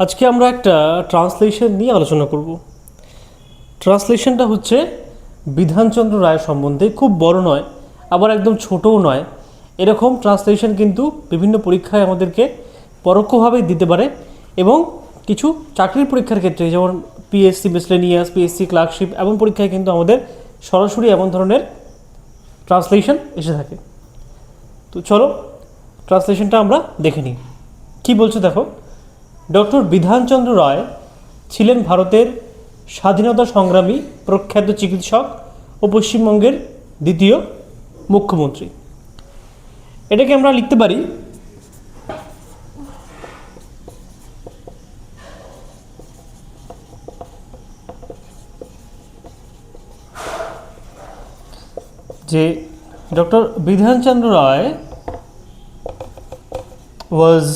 আজকে আমরা একটা ট্রান্সলেশন নিয়ে আলোচনা করব। ট্রান্সলেশনটা হচ্ছে বিধানচন্দ্র রায় সম্বন্ধে, খুব বড় নয় আবার একদম ছোটও নয়, এরকম ট্রান্সলেশন কিন্তু বিভিন্ন পরীক্ষায় আমাদেরকে পরোক্ষভাবে দিতে পারে এবং কিছু চাকরির পরীক্ষার ক্ষেত্রে যেমন পিএসসি মিসলেনিয়াস, পিএসসি ক্লার্কশিপ এমন পরীক্ষায় কিন্তু আমাদের সরাসরি এমন ধরনের ট্রান্সলেশন এসে থাকে। তো চলো ট্রান্সলেশনটা আমরা দেখে নিই। কী বলছে দেখো, ডক্টর বিধানচন্দ্র রায় ছিলেন ভারতের স্বাধীনতা সংগ্রামী প্রখ্যাত চিকিৎসক ও পশ্চিমবঙ্গের দ্বিতীয় মুখ্যমন্ত্রী। এটাকে আমরা লিখতে পারি যে doctor Bidhan Chandra Roy was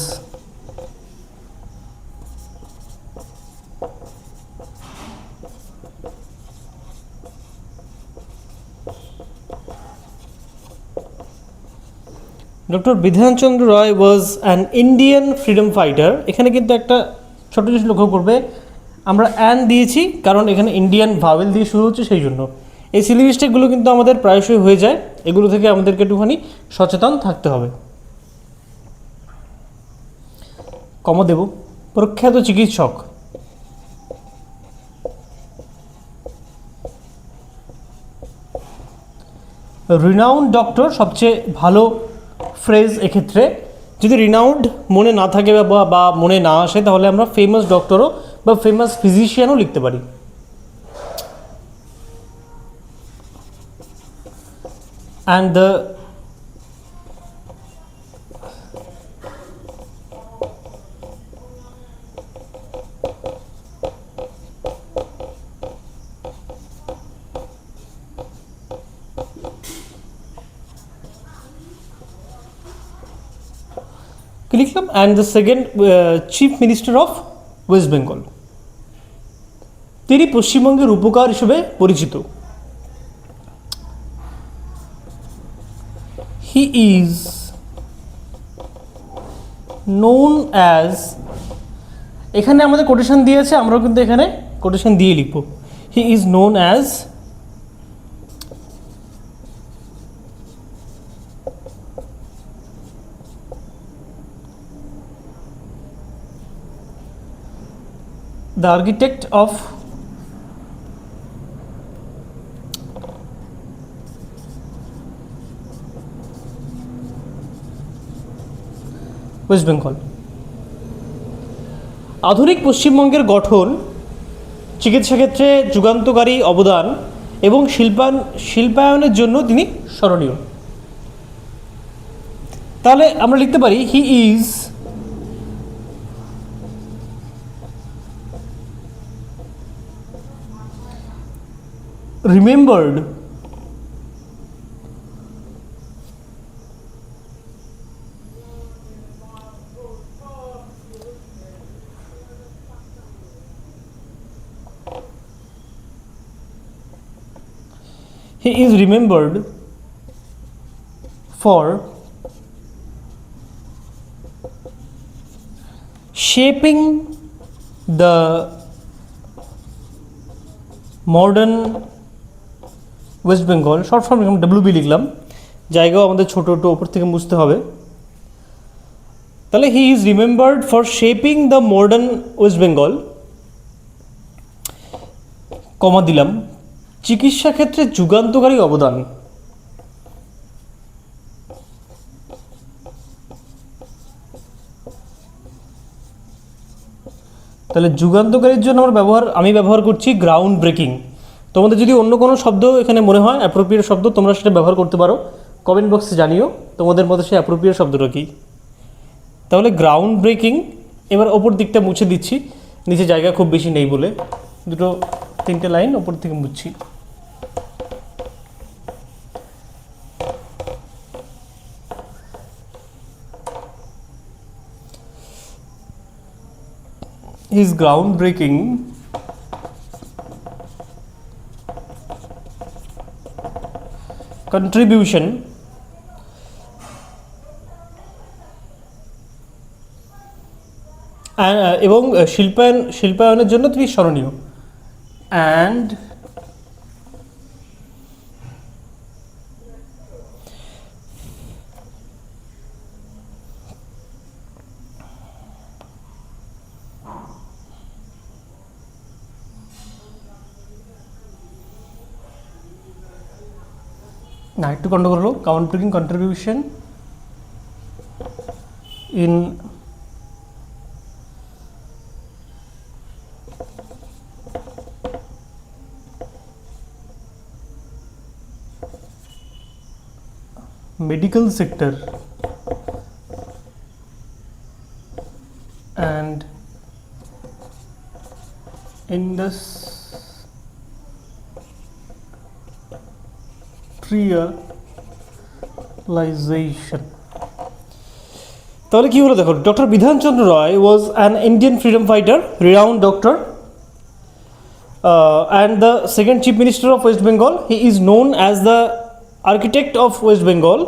doctor Bidhan Chandra Roy was an Indian freedom fighter. এখানে কিন্তু একটা ছোটো জিনিস লক্ষ্য করবে, আমরা অ্যান দিয়েছি কারণ এখানে ইন্ডিয়ান ভাওয়েল দিয়ে শুরু হচ্ছে, সেই জন্য এই সিলি মিস্টেকগুলো কিন্তু আমাদের প্রায়শই হয়ে যায়, এগুলো থেকে আমাদেরকে একটুখানি সচেতন থাকতে হবে। কমা দেব, প্রখ্যাত চিকিৎসক, রিনাউন্ড ডক্টর সবচেয়ে ভালো ফ্রেজ এক্ষেত্রে। যদি রিনাউন্ড মনে না থাকে বা মনে না আসে তাহলে আমরা ফেমাস ডক্টরও বা ফেমাস ফিজিশিয়ানও লিখতে পারি। অ্যান্ড দ্য লিখলাম and the second chief minister of West Bengal. তিনি পশ্চিমবঙ্গের উপকার হিসেবে পরিচিত। হি ইজ নোন অ্যাজ, এখানে আমাদের কোটেশন দিয়েছে, আমরাও কিন্তু এখানে কোটেশন দিয়ে লিখব। He is known as the architect of West Bengal. আধুনিক পশ্চিমবঙ্গের গঠন, চিকিৎসা ক্ষেত্রে যুগান্তকারী অবদান এবং শিল্পায়নের জন্য তিনি স্মরণীয়। তাহলে আমরা লিখতে পারি he is remembered he is remembered for shaping the modern West Bengal. Short form এরকম WB লিখলাম, জায়গাও আমাদের ছোটো একটু ওপর থেকে মুছতে হবে। তাহলে he is remembered for shaping the modern West Bengal, comma দিলাম, চিকিৎসা ক্ষেত্রে যুগান্তকারী অবদান। তাহলে যুগান্তকারীর জন্য আমি ব্যবহার করছি গ্রাউন্ড ব্রেকিং। তোমাদের যদি অন্য কোনো শব্দ এখানে মনে হয় অ্যাপ্রোপ্রিয়েট শব্দ, তোমরা সেটা ব্যবহার করতে পারো, কমেন্ট বক্সে জানিও তোমাদের মধ্যে সেই অ্যাপ্রোপ্রিয়েট শব্দটা কী। তাহলে গ্রাউন্ড ব্রেকিং। এবার ওপর দিকটা মুছে দিচ্ছি, নিচে জায়গা খুব বেশি নেই বলে দুটো তিনটে লাইন ওপর থেকে মুছছি। His groundbreaking contribution এবং শিল্পায়নের জন্য তিনি স্মরণীয়। অ্যান্ড না, একটু গন্ডগোল হলো। Countering contribution in medical sector and industrialization। তাহলে কি হলো দেখো, doctor Bidhan Chandra Roy was an Indian freedom fighter, renowned doctor, and the second chief minister of West Bengal. He is known as the architect of West Bengal.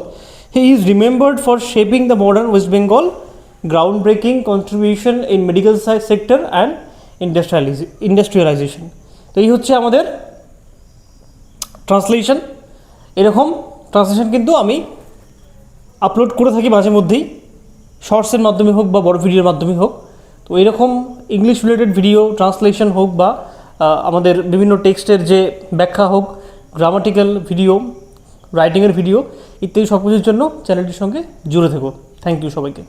He is remembered for shaping the modern West Bengal, groundbreaking contribution in medical sector and industrialization. তো এই হচ্ছে আমাদের translation. এরকম translation কিন্তু আমি upload করে থাকি মাঝে মধ্যেই, শর্টসের মাধ্যমে হোক বা বড় ভিডিওর মাধ্যমে হোক। তো এরকম ইংলিশ রিলেটেড ভিডিও ট্রান্সলেশন হোক বা আমাদের বিভিন্ন টেক্সটের যে ব্যাখ্যা হোক, গ্রামাটিক্যাল ভিডিও, রাইটিংয়ের ভিডিও ইত্যাদি সব কিছুর জন্য চ্যানেলটির সঙ্গে জুড়ে থেকো। থ্যাংক ইউ সবাইকে।